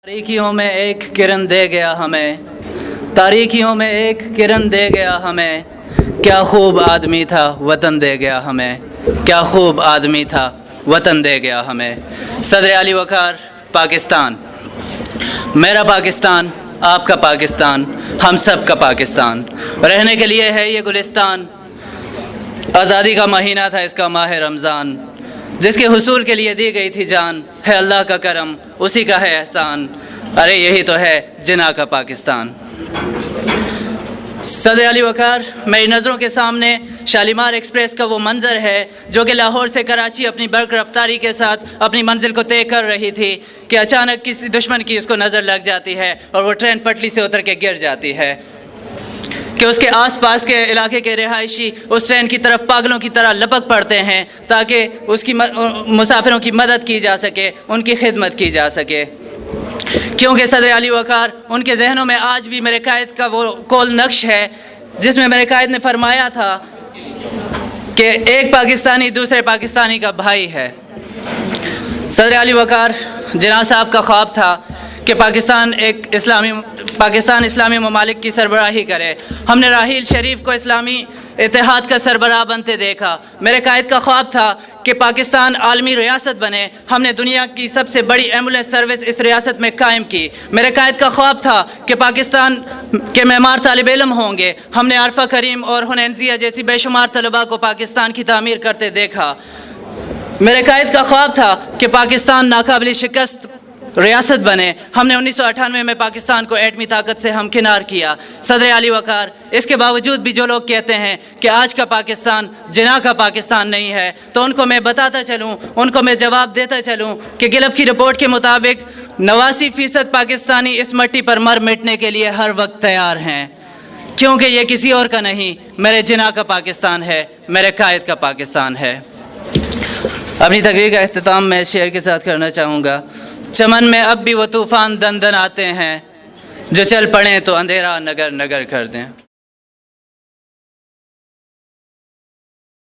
तारीकियों में एक किरण दे गया हमें, तारीकियों में एक किरण दे गया हमें, क्या खूब आदमी था वतन दे गया हमें, क्या खूब आदमी था वतन दे गया हमें। सदर अली वक़ार पाकिस्तान, मेरा पाकिस्तान, आपका पाकिस्तान, हम सब का पाकिस्तान। रहने के लिए है ये गुलिस्तान, आज़ादी का महीना था इसका माह रमज़ान, जिसके हुसूल के लिए दी गई थी जान, है अल्लाह का करम उसी का है एहसान, अरे यही तो है जिना का पाकिस्तान। सदर अली वक़ार, मेरी नज़रों के सामने शालीमार एक्सप्रेस का वो मंज़र है जो कि लाहौर से कराची अपनी बर्क़ रफ्तारी के साथ अपनी मंजिल को तय कर रही थी कि अचानक किसी दुश्मन की उसको नज़र लग जाती है और वो ट्रेन पटरी से उतर के गिर जाती है कि उसके आसपास के इलाके के रिहायशी उस ट्रेन की तरफ पागलों की तरह लपक पड़ते हैं ताकि उसकी मुसाफिरों की मदद की जा सके, उनकी खिदमत की जा सके। क्योंकि सदर अली वक़ार उनके जहनों में आज भी मेरे कायद का वो कोल नक्श है जिसमें मेरे कायद ने फरमाया था कि एक पाकिस्तानी दूसरे पाकिस्तानी का भाई है। सदर अली वक़ार जिना साहब का ख्वाब था कि पाकिस्तान इस्लामी ममालिक की सरबराही करे। हमने राहील शरीफ को इस्लामी इत्तेहाद का सरबराह बनते देखा। मेरे कायद का ख्वाब था कि पाकिस्तान आलमी रियासत बने। हमने दुनिया की सबसे बड़ी एम्बुलेंस सर्विस इस रियासत में कायम की। मेरे कायद का ख्वाब था कि पाकिस्तान के मेमार तालिब इल्म होंगे। हमने आरफा करीम और हुनैनजिया जैसी बेशुमार तलबा को पाकिस्तान की तामीर करते देखा। मेरे कायद का ख्वाब था कि पाकिस्तान नाकाबिल शिकस्त रियासत बने। हमने 1998 में पाकिस्तान को एटमी ताकत से हमकिनार किया। सदर अली वक़ार, इसके बावजूद भी जो लोग कहते हैं कि आज का पाकिस्तान जिना का पाकिस्तान नहीं है, तो उनको मैं बताता चलूँ, उनको मैं जवाब देता चलूँ कि गिलप की रिपोर्ट के मुताबिक 89% पाकिस्तानी इस मट्टी पर मर मिटने के लिए हर वक्त तैयार हैं, क्योंकि ये किसी और का नहीं, मेरे जिना का पाकिस्तान है, मेरे कायद का पाकिस्तान है। अपनी तकरीर का अख्तिताम मैं शेर के साथ करना चाहूँगा। चमन में अब भी वो तूफ़ान दन दन आते हैं, जो चल पड़े तो अंधेरा नगर नगर कर दें।